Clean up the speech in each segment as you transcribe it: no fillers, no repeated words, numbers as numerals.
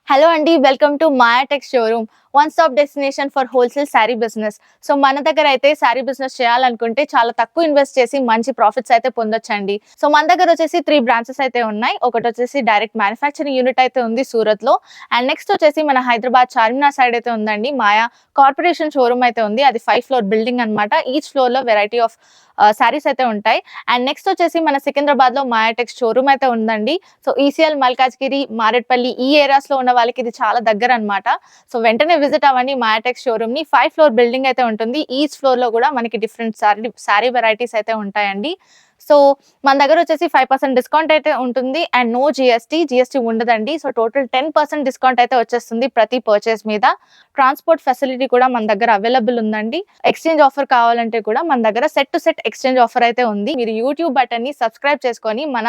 Hello అండి. Welcome to Maya Tex showroom. One stop destination for wholesale sari business. So, మన దగ్గర అయితే శారీ బిజినెస్ చేయాలనుకుంటే చాలా తక్కువ ఇన్వెస్ట్ చేసి మంచి ప్రాఫిట్స్ అయితే పొందొచ్చండి. సో, మన దగ్గర వచ్చేసి 3 బ్రాంచెస్ అయితే ఉన్నాయి. ఒకటొచ్చేసి డైరెక్ట్ మ్యానుఫ్యాక్చరింగ్ యూనిట్ అయితే ఉంది సూరత్‌లో. అండ్ నెక్స్ట్ వచ్చేసి మన హైదరాబాద్ చార్మినార్ సైడ్ అయితే ఉందండి. మాయా కార్పొరేషన్ షోరూమ్ అయితే ఉంది. అది 5 ఫ్లోర్ బిల్డింగ్ అన్నమాట. ఈచ్ ఫ్లోర్‌లో వెరైటీ ఆఫ్ శారీస్ అయితే ఉంటాయి. అండ్ నెక్స్ట్ వచ్చేసి మన సికింద్రాబాద్‌లో మాయా టెక్స్ షోరూమ్ అయితే ఉందండి. సో, ఈసీఎల్, మల్కాజ్గిరి, మారేడ్పల్లి ఈ ఏరియాస్‌లో ఉన్న వాళ్ళకి ఇది చాలా దగ్గరన్నమాట. సో, వెంటనే విజిట్ అవ్వండి మాయా టెక్స్ షోరూమ్‌ని. 5 ఫ్లోర్ బిల్డింగ్ అయితే ఉంటుంది. ఈచ్ ఫ్లోర్‌లో గూడా మనకి డిఫరెంట్ శారీ వెరైటీస్ అయితే ఉంటాయండి. సో, మన దగ్గర వచ్చేసి 5% డిస్కౌంట్ అయితే ఉంటుంది. అండ్ నో జీఎస్టీ ఉండదండి. సో, టోటల్ 10% డిస్కౌంట్ అయితే వచ్చేస్తుంది ప్రతి పర్చేస్ మీద. ట్రాన్స్‌పోర్ట్ ఫెసిలిటీ కూడా మన దగ్గర అవైలబుల్ ఉందండి. ఎక్స్‌చేంజ్ ఆఫర్ కావాలంటే కూడా మన దగ్గర set to set exchange offer అయితే ఉంది. మీరు యూట్యూబ్ బటన్‌ని సబ్స్క్రైబ్ చేసుకొని మన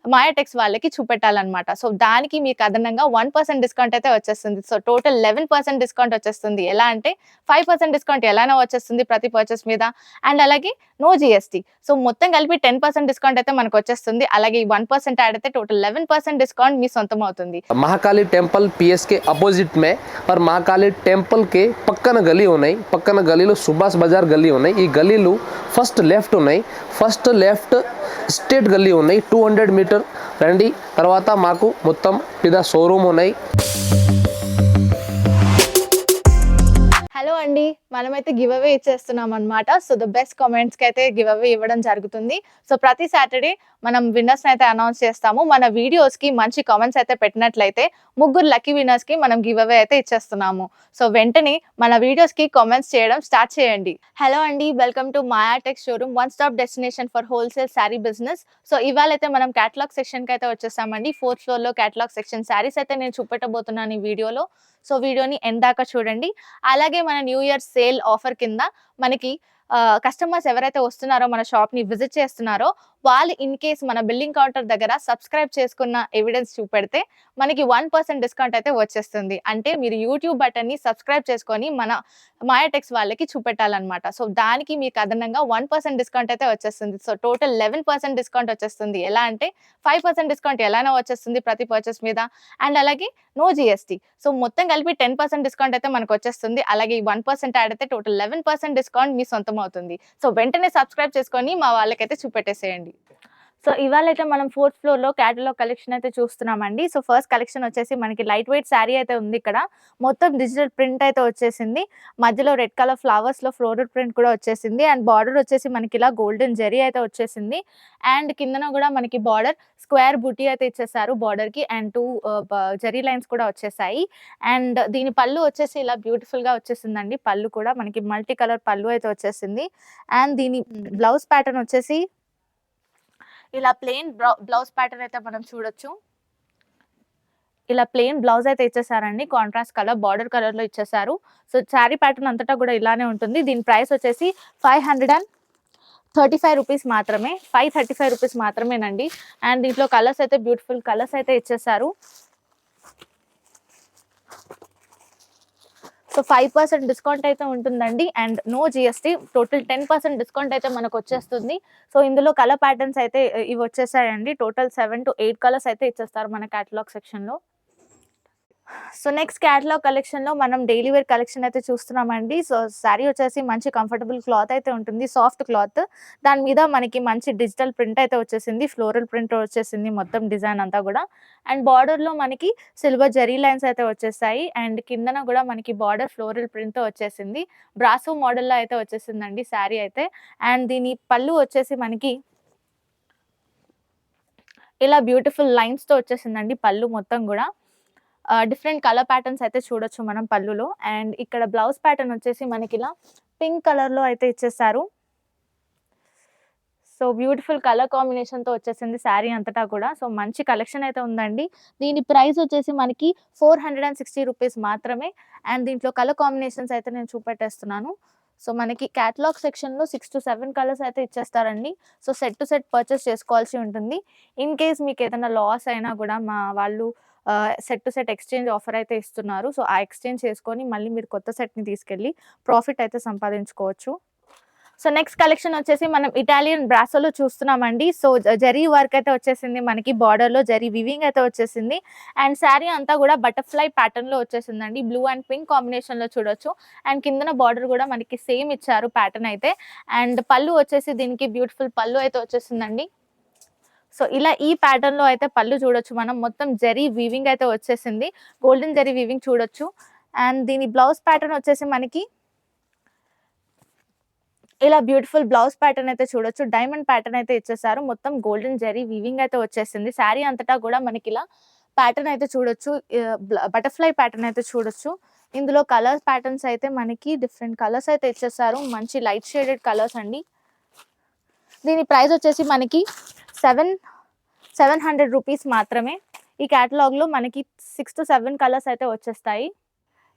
మాయా టెక్స్ వాళ్ళకి చూపెట్టాలన్నమాట. సో, దానికి మీకు అదనంగా 1% డిస్కౌంట్ అయితే వచ్చేస్తుంది. సో, టోటల్ 11% డిస్కౌంట్ వచ్చేస్తుంది. ఎలా అంటే 5% డిస్కౌంట్ ఎలానో వచ్చేస్తుంది ప్రతి పర్చేస్ మీద. అండ్ అలాగే నో జీఎస్టీ. సో, మొత్తం కలిపి 10% డిస్కౌంట్ అయితే మనకొచ్చేస్తుంది. అలాగే ఈ 1% యాడ్ అయితే టోటల్ 11% డిస్కౌంట్ మీ సొంతమవుతుంది. महाकाली टेंपल पीएस के अपोजिट में और महाकाली टेंपल के పక్కన గలీ ఉన్నాయి. పక్కన గలీలో సుభాష్ బజార్ గల్లీ ఉన్నాయి. ఈ గల్లీలో ఫస్ట్ లెఫ్ట్ ఉన్నాయి. ఫస్ట్ లెఫ్ట్ స్ట్రేట్ గల్లీ ఉన్నాయి. 200 మీటర్ రండి. తర్వాత మాకు మొత్తం పెద్ద షోరూమ్ ఉన్నాయి. హలో అండి. మనమైతే గివ్ అవే ఇచ్చేస్తున్నామన్నమాట. సో, ద బెస్ట్ కామెంట్స్‌కి అయితే గివ్ అవే ఇవ్వడం జరుగుతుంది. సో, ప్రతి సాటర్‌డే మనం విన్నర్స్‌ని అయితే అనౌన్స్ చేస్తాము. మన వీడియోస్‌కి మంచి కామెంట్స్ అయితే పెట్టినట్లయితే ముగ్గురు లక్కీ విన్నర్స్‌కి మనం గివ్ అవే అయితే ఇచ్చేస్తున్నాము. సో, వెంటనే మన వీడియోస్‌కి కామెంట్స్ చేయడం స్టార్ట్ చేయండి. హలో అండి. Welcome to Maya Tex showroom. One stop destination for wholesale sari business. So, ఇవాళైతే మనం కేటలాగ్ సెక్షన్‌కి అయితే వచ్చేసామండి. 4th ఫ్లోర్‌లో కేటలాగ్ సెక్షన్ శారీస్ అయితే నేను చూపెట్టబోతున్నాను ఈ వీడియోలో. సో, వీడియోని ఎండ్ దాకా చూడండి. అలాగే మన న్యూ ఇయర్ సేల్ ఆఫర్ కింద మనకి కస్టమర్స్ ఎవరైతే వస్తున్నారో మన షాప్‌ని విజిట్ చేస్తున్నారో వాళ్ళు ఇన్ కేస్ మన బిల్లింగ్ కౌంటర్ దగ్గర సబ్స్క్రైబ్ చేసుకున్న ఎవిడెన్స్ చూపెడితే మనకి 1% డిస్కౌంట్ అయితే వచ్చేస్తుంది. అంటే మీరు యూట్యూబ్ బటన్‌ని సబ్స్క్రైబ్ చేసుకొని మన మాయా టెక్స్ వాళ్ళకి చూపెట్టాలన్నమాట. సో, దానికి మీకు అదనంగా 1% డిస్కౌంట్ అయితే వచ్చేస్తుంది. సో, టోటల్ 11% డిస్కౌంట్ వచ్చేస్తుంది. ఎలా అంటే 5% డిస్కౌంట్ ఎలానో వచ్చేస్తుంది ప్రతి పర్చేస్ మీద. అండ్ అలాగే నో జీఎస్టీ. సో, మొత్తం కలిపి 10% డిస్కౌంట్ అయితే మనకొచ్చేస్తుంది. అలాగే ఈ 1% యాడ్ అయితే టోటల్ 11% డిస్కౌంట్ మీ సొంతమవుతుంది. సో, వెంటనే సబ్స్క్రైబ్ చేసుకొని మా వాళ్ళకైతే చూపెట్టేసేయండి. సో, ఇవాళైతే మనం 4th ఫ్లోర్‌లో కేటలాగ్ కలెక్షన్ అయితే చూస్తున్నామండి. సో, ఫస్ట్ కలెక్షన్ వచ్చేసి మనకి లైట్ వెయిట్ శారీ అయితే ఉంది ఇక్కడ. మొత్తం డిజిటల్ ప్రింట్ అయితే వచ్చేసింది. మధ్యలో రెడ్ కలర్ ఫ్లవర్స్‌లో ఫ్లోరల్ ప్రింట్ కూడా వచ్చేసింది. అండ్ బార్డర్ వచ్చేసి మనకి ఇలా గోల్డెన్ జరీ అయితే వచ్చేసింది. అండ్ కిందన కూడా మనకి బార్డర్ స్క్వేర్ బూటీ అయితే ఇచ్చేసారు బార్డర్‌కి. అండ్ 2 జరీ లైన్స్ కూడా వచ్చేసాయి. అండ్ దీని పళ్ళు వచ్చేసి ఇలా బ్యూటిఫుల్‌గా వచ్చేసిందండి. పళ్ళు కూడా మనకి మల్టీ కలర్ పళ్ళు అయితే వచ్చేసింది. అండ్ దీని బ్లౌజ్ ప్యాటర్న్ వచ్చేసి ఇలా ప్లెయిన్ బ్లౌజ్ ప్యాటర్న్ అయితే మనం చూడొచ్చు. ఇలా ప్లెయిన్ బ్లౌజ్ అయితే ఇచ్చేసారండి. కాంట్రాస్ట్ కలర్ బార్డర్ కలర్‌లో ఇచ్చేసారు. సో, శారీ ప్యాటర్న్ అంతటా కూడా ఇలానే ఉంటుంది. దీని ప్రైస్ వచ్చేసి 535 రూపీస్ మాత్రమే. 535 రూపీస్ మాత్రమేనండి. అండ్ దీంట్లో కలర్స్ అయితే బ్యూటిఫుల్ కలర్స్ అయితే ఇచ్చేసారు. సో, 5% డిస్కౌంట్ అయితే ఉంటుందండి. And no GST. Total 10% discount అయితే మనకొచ్చేస్తుంది. సో, ఇందులో కలర్ ప్యాటర్న్స్ అయితే ఇవి వచ్చేసాయండి. టోటల్ 7-8 కలర్స్ అయితే ఇచ్చేస్తారు మన కేటలాగ్ సెక్షన్‌లో. సో, నెక్స్ట్ కేటలాగ్ కలెక్షన్‌లో మనం డైలీ వేర్ కలెక్షన్ అయితే చూస్తున్నామండి. సో, శారీ వచ్చేసి మంచి కంఫర్టబుల్ క్లాత్ అయితే ఉంటుంది. Soft cloth. దాని మీద మనకి మంచి డిజిటల్ ప్రింట్ అయితే వచ్చేసింది. ఫ్లోరల్ ప్రింట్ వచ్చేసింది మొత్తం డిజైన్ అంతా గూడా. అండ్ బార్డర్‌లో మనకి సిల్వర్ జరీ లైన్స్ అయితే వచ్చేసాయి. అండ్ కిందన గూడా మనకి బార్డర్ ఫ్లోరల్ ప్రింట్‌తో వచ్చేసింది. బ్రాసో మోడల్‌లో అయితే వచ్చేసిందండి శారీ అయితే. అండ్ దీని పళ్ళు వచ్చేసి మనకి ఇలా బ్యూటిఫుల్ లైన్స్‌తో వచ్చేసిందండి పళ్ళు మొత్తం గూడా. డిఫరెంట్ కలర్ ప్యాటర్న్స్ అయితే చూడొచ్చు మనం పళ్ళులో. అండ్ ఇక్కడ బ్లౌజ్ ప్యాటర్న్ వచ్చేసి మనకిలా పింక్ కలర్‌లో అయితే ఇచ్చేసారు. సో, బ్యూటిఫుల్ కలర్ కాంబినేషన్‌తో వచ్చేసింది శారీ అంతటా కూడా. సో, మంచి కలెక్షన్ అయితే ఉందండి. దీని ప్రైస్ వచ్చేసి మనకి 460 రూపీస్ మాత్రమే. అండ్ దీంట్లో కలర్ కాంబినేషన్స్ అయితే నేను చూపెట్టేస్తున్నాను. సో, మనకి కేటలాగ్ సెక్షన్‌లో 6-7 కలర్స్ అయితే ఇచ్చేస్తారండి. So, set to set purchase చేసుకోవాల్సి ఉంటుంది. ఇన్ కేస్ మీకేదైనా లాస్ అయినా గూడా మా వాళ్ళు set to set exchange offer అయితే ఇస్తున్నారు. సో, ఆ ఎక్స్‌చేంజ్ చేసుకొని మళ్ళీ మీరు కొత్త సెట్‌ని తీసుకెళ్ళి ప్రాఫిట్ అయితే సంపాదించుకోవచ్చు. సో నెక్స్ట్ కలెక్షన్ వచ్చేసి మనం ఇటాలియన్ బ్రాసోలో చూస్తున్నామండి. సో జరీ వర్క్ అయితే వచ్చేసింది మనకి, బార్డర్ లో జరీ వివింగ్ అయితే వచ్చేసింది. అండ్ శారీ అంతా కూడా బటర్ఫ్లై ప్యాటర్న్ లో వచ్చేసిందండి. బ్లూ అండ్ పింక్ కాంబినేషన్ లో చూడొచ్చు. అండ్ కిందన బార్డర్ కూడా మనకి సేమ్ ఇచ్చారు ప్యాటర్న్ అయితే. అండ్ పళ్ళు వచ్చేసి దీనికి బ్యూటిఫుల్ పళ్ళు అయితే వచ్చేసిందండి. సో ఇలా ఈ ప్యాటర్న్ లో అయితే పళ్ళు చూడొచ్చు మనం, మొత్తం జరీ వీవింగ్ అయితే వచ్చేసింది, గోల్డెన్ జరీ వీవింగ్ చూడొచ్చు. అండ్ దీని బ్లౌజ్ ప్యాటర్న్ వచ్చేసి మనకి ఇలా బ్యూటిఫుల్ బ్లౌజ్ ప్యాటర్న్ అయితే చూడొచ్చు. డైమండ్ ప్యాటర్న్ అయితే ఇచ్చేసారు, మొత్తం గోల్డెన్ జరీ వీవింగ్ అయితే వచ్చేసింది. శారీ అంతటా కూడా మనకి ఇలా ప్యాటర్న్ అయితే చూడొచ్చు, బటర్ఫ్లై ప్యాటర్న్ అయితే చూడొచ్చు. ఇందులో కలర్ ప్యాటర్న్స్ అయితే మనకి డిఫరెంట్ కలర్స్ అయితే ఇచ్చేసారు, మంచి లైట్ షేడెడ్ కలర్స్ అండి. దీని ప్రైస్ వచ్చేసి మనకి 700 రూపీస్ మాత్రమే. ఈ క్యాటలాగ్లో మనకి 6 to 7 కలర్స్ అయితే వచ్చేస్తాయి.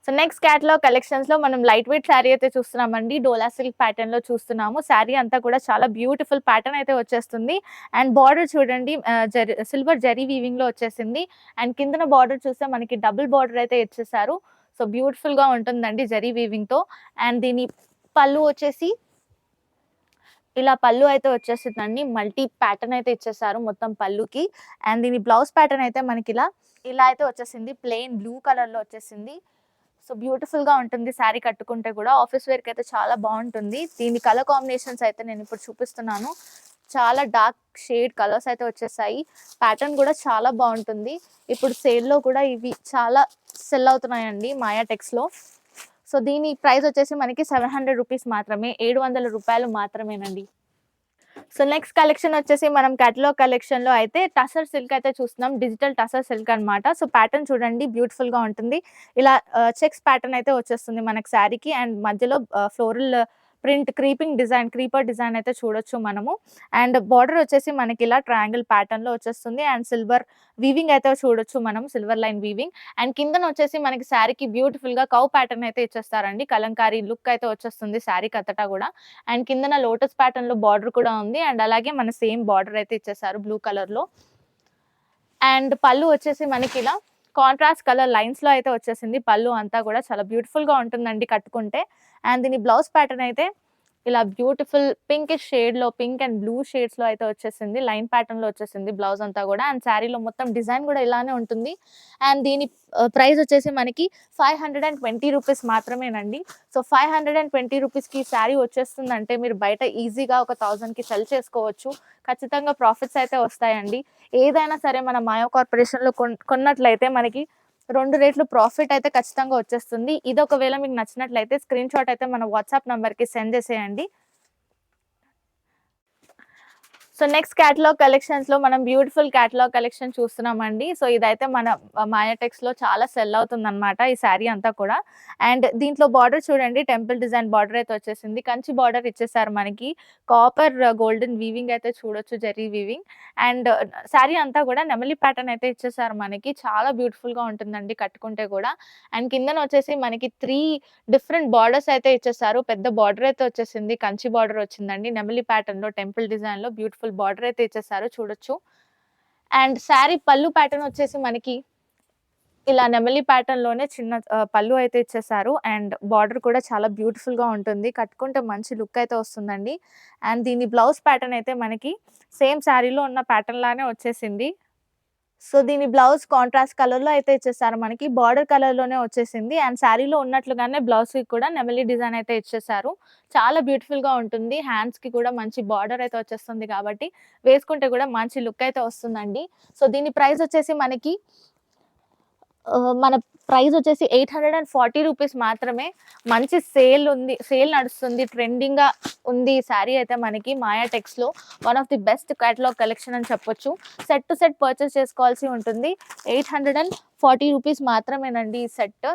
సో నెక్స్ట్ క్యాటలాగ్ కలెక్షన్స్ లో మనం లైట్ వెయిట్ శారీ అయితే చూస్తున్నామండి. డోలా సిల్క్ ప్యాటర్న్ లో చూస్తున్నాము. శారీ అంతా కూడా చాలా బ్యూటిఫుల్ ప్యాటర్న్ అయితే వచ్చేస్తుంది. అండ్ బార్డర్ చూడండి, సిల్వర్ జరీ వీవింగ్ లో వచ్చేసింది. అండ్ కిందన బార్డర్ చూస్తే మనకి డబుల్ బార్డర్ అయితే ఇచ్చేసారు. సో బ్యూటిఫుల్ గా ఉంటుందండి జరీ వీవింగ్ తో. అండ్ దీని పళ్ళు వచ్చేసి ఇలా పళ్ళు అయితే వచ్చేసిందండి, మల్టీ ప్యాటర్న్ అయితే ఇచ్చేసారు మొత్తం పళ్ళుకి. అండ్ దీని బ్లౌజ్ ప్యాటర్న్ అయితే మనకి ఇలా అయితే వచ్చేసింది, ప్లెయిన్ బ్లూ కలర్ లో వచ్చేసింది. సో బ్యూటిఫుల్ గా ఉంటుంది శారీ కట్టుకుంటే కూడా, ఆఫీస్ వేర్ కి అయితే చాలా బాగుంటుంది. దీని కలర్ కాంబినేషన్స్ అయితే నేను ఇప్పుడు చూపిస్తున్నాను, చాలా డార్క్ షేడ్ కలర్స్ అయితే వచ్చేసాయి. ప్యాటర్న్ కూడా చాలా బాగుంటుంది. ఇప్పుడు సేల్ లో కూడా ఇవి చాలా సెల్ అవుతున్నాయండి మాయా టెక్స్ లో. సో దీని ప్రైస్ వచ్చేసి మనకి 700 రూపీస్ మాత్రమే, 700 రూపాయలు మాత్రమేనండి. సో నెక్స్ట్ కలెక్షన్ వచ్చేసి మనం కేటలాగ్ కలెక్షన్ లో అయితే టసర్ సిల్క్ అయితే చూస్తున్నాం, డిజిటల్ టసర్ సిల్క్ అన్నమాట. సో ప్యాటర్న్ చూడండి బ్యూటిఫుల్ గా ఉంటుంది, ఇలా చెక్స్ ప్యాటర్న్ అయితే వచ్చేస్తుంది మనకి శారీకి. అండ్ మధ్యలో ఫ్లోరల్ ప్రింట్ క్రీపర్ డిజైన్ అయితే చూడొచ్చు మనము. అండ్ బార్డర్ వచ్చేసి మనకి ఇలా ట్రయాంగిల్ ప్యాటర్న్ లో వచ్చేస్తుంది. అండ్ సిల్వర్ వీవింగ్ అయితే చూడొచ్చు మనం, సిల్వర్ లైన్ వీవింగ్. అండ్ కిందన వచ్చేసి మనకి శారీకి బ్యూటిఫుల్ గా కౌ ప్యాటర్న్ అయితే ఇచ్చేస్తారండి, కలంకారీ లుక్ అయితే వచ్చేస్తుంది శారీకి అంతటా కూడా. అండ్ కిందన లోటస్ ప్యాటర్న్ లో బార్డర్ కూడా ఉంది. అండ్ అలాగే మన సేమ్ బార్డర్ అయితే ఇచ్చేసారు బ్లూ కలర్ లో. అండ్ పళ్ళు వచ్చేసి మనకి ఇలా కాంట్రాస్ట్ కలర్ లైన్స్ లో అయితే వచ్చేసింది. పళ్ళు అంతా కూడా చాలా బ్యూటిఫుల్ గా ఉంటుందండి కట్టుకుంటే. అండ్ దీని బ్లౌజ్ ప్యాటర్న్ అయితే ఇలా బ్యూటిఫుల్ పింకిష్ షేడ్ లో, పింక్ అండ్ బ్లూ షేడ్స్ లో అయితే వచ్చేసింది, లైన్ ప్యాటర్న్ లో వచ్చేసింది బ్లౌజ్ అంతా కూడా. అండ్ శారీలో మొత్తం డిజైన్ కూడా ఇలానే ఉంటుంది. అండ్ దీని ప్రైస్ వచ్చేసి మనకి 520 రూపీస్ మాత్రమేనండి. సో 520 రూపీస్కి శారీ వచ్చేస్తుందంటే మీరు బయట ఈజీగా ఒక 1000కి సెల్ చేసుకోవచ్చు, ఖచ్చితంగా ప్రాఫిట్స్ అయితే వస్తాయండి. ఏదైనా సరే మన మాయా కార్పొరేషన్లో కొన్నట్లయితే మనకి 2 రేట్లు ప్రాఫిట్ అయితే ఖచ్చితంగా వచ్చేస్తుంది. ఇది ఒకవేళ మీకు నచ్చినట్లయితే స్క్రీన్ షాట్ అయితే మన వాట్సాప్ నంబర్కి సెండ్ చేసేయండి. సో నెక్స్ట్ క్యాటలాగ్ కలెక్షన్స్ లో మనం బ్యూటిఫుల్ క్యాటలాగ్ కలెక్షన్ చూస్తున్నామండి. సో ఇదైతే మన మాయా టెక్స్ లో చాలా సెల్ అవుతుంది అనమాట ఈ శారీ అంతా కూడా. అండ్ దీంట్లో బార్డర్ చూడండి, టెంపుల్ డిజైన్ బార్డర్ అయితే వచ్చేసింది, కంచి బార్డర్ ఇచ్చేసారు మనకి, కాపర్ గోల్డెన్ వీవింగ్ అయితే చూడొచ్చు, జరీ వీవింగ్. అండ్ శారీ అంతా కూడా నెమలి ప్యాటర్న్ అయితే ఇచ్చేసారు మనకి, చాలా బ్యూటిఫుల్ గా ఉంటుందండి కట్టుకుంటే కూడా. అండ్ కిందన వచ్చేసి మనకి 3 డిఫరెంట్ బార్డర్స్ అయితే ఇచ్చేసారు, పెద్ద బార్డర్ అయితే వచ్చేసింది, కంచి బార్డర్ వచ్చిందండి, నెమలి ప్యాటర్న్ లో టెంపుల్ డిజైన్ లో బ్యూటిఫుల్ బార్డర్ అయితే ఇచ్చేసారు చూడొచ్చు. అండ్ శారీ పళ్ళు ప్యాటర్న్ వచ్చేసి మనకి ఇలా నెమలి ప్యాటర్న్ లోనే చిన్న పళ్ళు అయితే ఇచ్చేసారు. అండ్ బార్డర్ కూడా చాలా బ్యూటిఫుల్ గా ఉంటుంది, కట్టుకుంటే మంచి లుక్ అయితే వస్తుందండి. అండ్ దీని బ్లౌజ్ ప్యాటర్న్ అయితే మనకి సేమ్ శారీలో ఉన్న ప్యాటర్న్ లానే వచ్చేసింది. సో దీని బ్లౌజ్ కాంట్రాస్ట్ కలర్ లో అయితే ఇచ్చేసారు మనకి, బార్డర్ కలర్ లోనే వచ్చేసింది. అండ్ శారీలో ఉన్నట్లుగానే బ్లౌజ్ కి కూడా నెమలి డిజైన్ అయితే ఇచ్చేసారు, చాలా బ్యూటిఫుల్ గా ఉంటుంది. హ్యాండ్స్ కి కూడా మంచి బార్డర్ అయితే వచ్చేస్తుంది కాబట్టి వేసుకుంటే కూడా మంచి లుక్ అయితే వస్తుందండి. సో దీని ప్రైస్ వచ్చేసి మనకి మన ప్రైస్ వచ్చేసి 840 రూపీస్ మాత్రమే. మంచి సేల్ నడుస్తుంది, ట్రెండింగ్ గా ఉంది ఈ శారీ అయితే మనకి మాయా టెక్స్ లో one of the best catalogue collection అని చెప్పొచ్చు. సెట్ టు సెట్ పర్చేస్ చేసుకోవాల్సి ఉంటుంది, 840 రూపీస్ మాత్రమేనండి ఈ సెట్.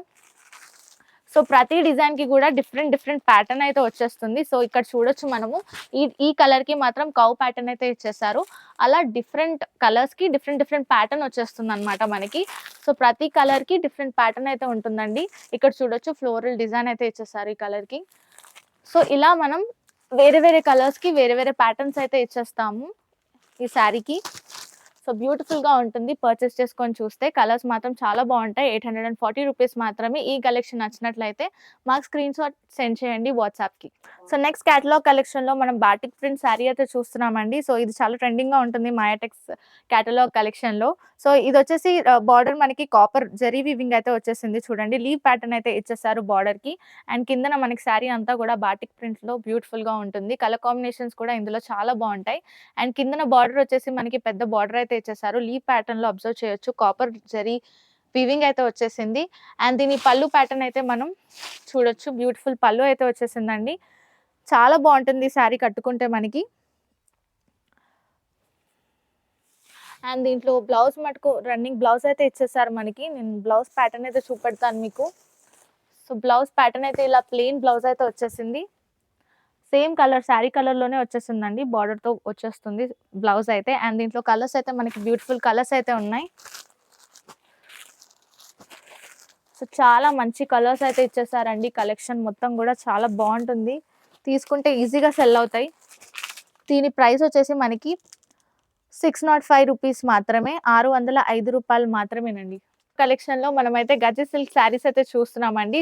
సో ప్రతి డిజైన్ కి కూడా డిఫరెంట్ ప్యాటర్న్ అయితే వచ్చేస్తుంది. సో ఇక్కడ చూడొచ్చు మనము, ఈ కలర్ కి మాత్రం కౌ ప్యాటర్న్ అయితే ఇచ్చేసారు, అలా డిఫరెంట్ కలర్స్ కి డిఫరెంట్ ప్యాటర్న్ వచ్చేస్తుంది అనమాట మనకి. సో ప్రతి కలర్ కి డిఫరెంట్ ప్యాటర్న్ అయితే ఉంటుందండి. ఇక్కడ చూడొచ్చు ఫ్లోరల్ డిజైన్ అయితే ఇచ్చేసారు ఈ కలర్ కి. సో ఇలా మనం వేరే కలర్స్ కి వేరే ప్యాటర్న్స్ అయితే ఇచ్చేస్తాము ఈ శారీకి. సో బ్యూటిఫుల్గా ఉంటుంది పర్చేస్ చేసుకొని చూస్తే. కలర్స్ మాత్రం చాలా బాగుంటాయి. 840 రూపీస్ మాత్రమే. ఈ కలెక్షన్ నచ్చినట్లయితే మాకు స్క్రీన్ షాట్ సెండ్ చేయండి వాట్సాప్కి. సో నెక్స్ట్ క్యాటలాగ్ కలెక్షన్లో మనం బాటిక్ ప్రింట్ శారీ అయితే చూస్తున్నామండి. సో ఇది చాలా ట్రెండింగ్గా ఉంటుంది మాయాటెక్స్ క్యాటలాగ్ కలెక్షన్లో. సో ఇది వచ్చేసి బార్డర్ మనకి కాపర్ జరీ వీవింగ్ అయితే వచ్చేసింది. చూడండి లీవ్ ప్యాటర్న్ అయితే ఇచ్చేసారు బార్డర్కి. అండ్ కిందన మనకి శారీ అంతా కూడా బాటిక్ ప్రింట్లో బ్యూటిఫుల్గా ఉంటుంది. కలర్ కాంబినేషన్స్ కూడా ఇందులో చాలా బాగుంటాయి. అండ్ కిందన బార్డర్ వచ్చేసి మనకి పెద్ద బార్డర్ అయితే ఇచ్చేసారు. లీవ్ ప్యాటర్న్ లో అబ్జర్వ్ చేయొచ్చు. కాపర్ జరీ వీవింగ్ అయితే వచ్చేసింది. అండ్ దీని పళ్ళు ప్యాటర్న్ అయితే మనం చూడొచ్చు. బ్యూటిఫుల్ పళ్ళు అయితే వచ్చేసిందండి. చాలా బాగుంటుంది శారీ కట్టుకుంటే మనకి. అండ్ దీంట్లో బ్లౌజ్ మటుకు రన్నింగ్ బ్లౌజ్ అయితే ఇచ్చేసారు మనకి. నేను బ్లౌజ్ ప్యాటర్న్ అయితే చూపెడతాను మీకు. సో బ్లౌజ్ ప్యాటర్న్ అయితే ఇలా ప్లెయిన్ బ్లౌజ్ అయితే వచ్చేసింది. సేమ్ కలర్ శారీ కలర్లోనే వచ్చేసిందండి. బార్డర్తో వచ్చేస్తుంది బ్లౌజ్ అయితే. అండ్ దీంట్లో కలర్స్ అయితే మనకి బ్యూటిఫుల్ కలర్స్ అయితే ఉన్నాయి. సో చాలా మంచి కలర్స్ అయితే ఇచ్చేసారండి. కలెక్షన్ మొత్తం కూడా చాలా బాగుంటుంది. తీసుకుంటే ఈజీగా సెల్ అవుతాయి. దీని ప్రైస్ వచ్చేసి మనకి 605 రూపీస్ మాత్రమే. 605 రూపాయలు మాత్రమేనండి. కలెక్షన్లో మనమైతే గజ్జి సిల్క్ శారీస్ అయితే చూస్తున్నామండి.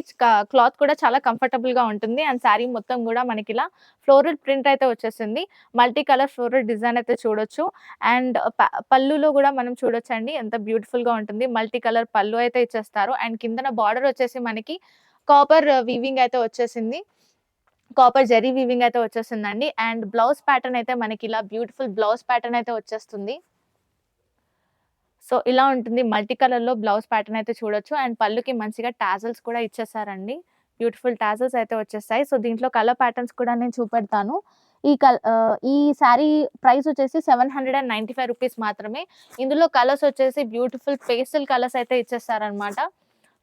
క్లాత్ కూడా చాలా కంఫర్టబుల్గా ఉంటుంది. అండ్ శారీ మొత్తం కూడా మనకి ఇలా ఫ్లోరల్ ప్రింట్ అయితే వచ్చేసింది. మల్టీ కలర్ ఫ్లోరల్ డిజైన్ అయితే చూడొచ్చు. అండ్ పళ్ళులో కూడా మనం చూడొచ్చండి ఎంత బ్యూటిఫుల్గా ఉంటుంది. మల్టీ కలర్ పళ్ళు అయితే ఇచ్చేస్తారు. అండ్ కిందన బార్డర్ వచ్చేసి మనకి కాపర్ వీవింగ్ అయితే వచ్చేసింది. కాపర్ జరీ వీవింగ్ అయితే వచ్చేసిందండి. అండ్ బ్లౌజ్ ప్యాటర్న్ అయితే మనకి ఇలా బ్యూటిఫుల్ బ్లౌజ్ ప్యాటర్న్ అయితే వచ్చేస్తుంది. సో ఇలా ఉంటుంది. మల్టీ కలర్లో బ్లౌజ్ ప్యాటర్న్ అయితే చూడొచ్చు. అండ్ పళ్ళుకి మంచిగా టాజల్స్ కూడా ఇచ్చేసారండి. బ్యూటిఫుల్ టాజల్స్ అయితే వచ్చేస్తాయి. సో దీంట్లో కలర్ ప్యాటర్న్స్ కూడా నేను చూపెడతాను. ఈ శారీ ప్రైస్ వచ్చేసి 795 రూపీస్ మాత్రమే. ఇందులో కలర్స్ వచ్చేసి బ్యూటిఫుల్ పేస్టల్ కలర్స్ అయితే ఇచ్చేస్తారనమాట.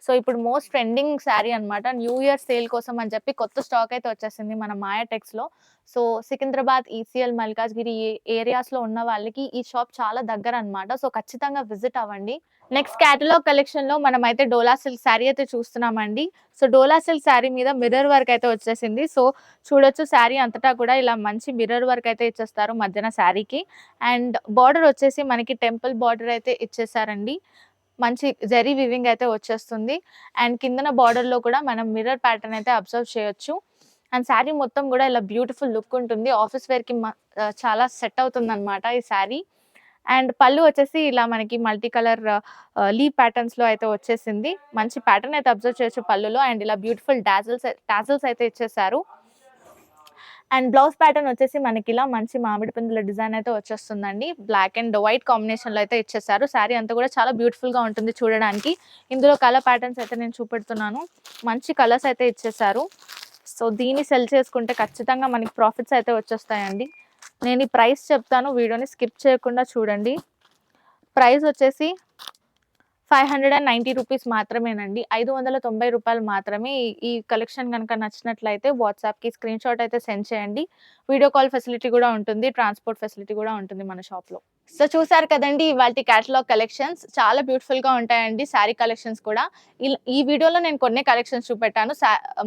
సో ఇప్పుడు మోస్ట్ ట్రెండింగ్ శారీ అనమాట. న్యూ ఇయర్ సేల్ కోసం అని చెప్పి కొత్త స్టాక్ అయితే వచ్చేసింది మన మాయాటెక్స్లో. సో సికింద్రాబాద్, ఈసీఎల్, మల్కాజ్గిరి ఏరియాస్లో ఉన్న వాళ్ళకి ఈ షాప్ చాలా దగ్గర అనమాట. సో ఖచ్చితంగా విజిట్ అవ్వండి. నెక్స్ట్ క్యాటలాగ్ కలెక్షన్లో మనమైతే డోలా సిల్క్ శారీ అయితే చూస్తున్నామండి. సో డోలా సిల్క్ శారీ మీద మిర్రర్ వర్క్ అయితే వచ్చేసింది. సో చూడొచ్చు శారీ అంతటా కూడా ఇలా మంచి మిర్రర్ వర్క్ అయితే ఇచ్చేస్తారు మధ్యన శారీకి. అండ్ బార్డర్ వచ్చేసి మనకి టెంపుల్ బార్డర్ అయితే ఇచ్చేసారండి. మంచి జరీ వివింగ్ అయితే వచ్చేస్తుంది. అండ్ కిందన బార్డర్లో కూడా మనం మిర్రర్ ప్యాటర్న్ అయితే అబ్జర్వ్ చేయొచ్చు. అండ్ శారీ మొత్తం కూడా ఇలా బ్యూటిఫుల్ లుక్ ఉంటుంది. ఆఫీస్ వేర్కి చాలా సెట్ అవుతుంది అనమాట ఈ శారీ. అండ్ పళ్ళు వచ్చేసి ఇలా మనకి మల్టీ కలర్ లీవ్ ప్యాటర్న్స్లో అయితే వచ్చేసింది. మంచి ప్యాటర్న్ అయితే అబ్జర్వ్ చేయొచ్చు పళ్ళులో. అండ్ ఇలా బ్యూటిఫుల్ టాజల్స్ అయితే ఇచ్చేసారు. అండ్ బ్లౌజ్ ప్యాటర్న్ వచ్చేసి మనకి ఇలా మంచి మామిడి పిందుల డిజైన్ అయితే వచ్చేస్తుందండి. బ్లాక్ అండ్ వైట్ కాంబినేషన్లో అయితే ఇచ్చేసారు. శారీ అంతా కూడా చాలా బ్యూటిఫుల్గా ఉంటుంది చూడడానికి. ఇందులో కలర్ ప్యాటర్న్స్ అయితే నేను చూపెడుతున్నాను. మంచి కలర్స్ అయితే ఇచ్చేసారు. సో దీన్ని సెల్ చేసుకుంటే ఖచ్చితంగా మనకి ప్రాఫిట్స్ అయితే వచ్చేస్తాయండి. నేను ఈ ప్రైస్ చెప్తాను, వీడియోని స్కిప్ చేయకుండా చూడండి. ప్రైస్ వచ్చేసి 590 రూపీస్ మాత్రమేనండి. 590 రూపాయలు మాత్రమే. ఈ కలెక్షన్ కనుక నచ్చినట్లయితే వాట్సాప్కి స్క్రీన్ షాట్ అయితే సెండ్ చేయండి. వీడియో కాల్ ఫెసిలిటీ కూడా ఉంటుంది. ట్రాన్స్పోర్ట్ ఫెసిలిటీ కూడా ఉంటుంది మన షాప్లో. సో చూసారు కదండి ఇవాల్టి క్యాటలాగ్ కలెక్షన్స్. చాలా బ్యూటిఫుల్గా ఉంటాయండి శారీ కలెక్షన్స్ కూడా. ఈ వీడియోలో నేను కొన్ని కలెక్షన్స్ చూపెట్టాను.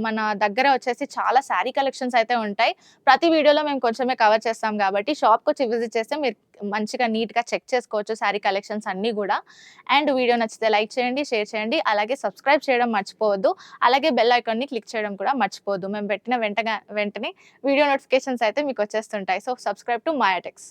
మన దగ్గర వచ్చేసి చాలా శారీ కలెక్షన్స్ అయితే ఉంటాయి. ప్రతి వీడియోలో మేము కొంచెమే కవర్ చేస్తాం కాబట్టి షాప్కి వచ్చి విజిట్ చేస్తే మీరు మంచిగా నీట్గా చెక్ చేసుకోవచ్చు శారీ కలెక్షన్స్ అన్నీ కూడా. అండ్ వీడియో నచ్చితే లైక్ చేయండి, షేర్ చేయండి, అలాగే సబ్స్క్రైబ్ చేయడం మర్చిపోవద్దు. అలాగే బెల్ ఐకాన్ని క్లిక్ చేయడం కూడా మర్చిపోవద్దు. మేము పెట్టిన వెంటనే వీడియో నోటిఫికేషన్స్ అయితే మీకు వచ్చేస్తుంటాయి. So subscribe to మాయాటెక్స్.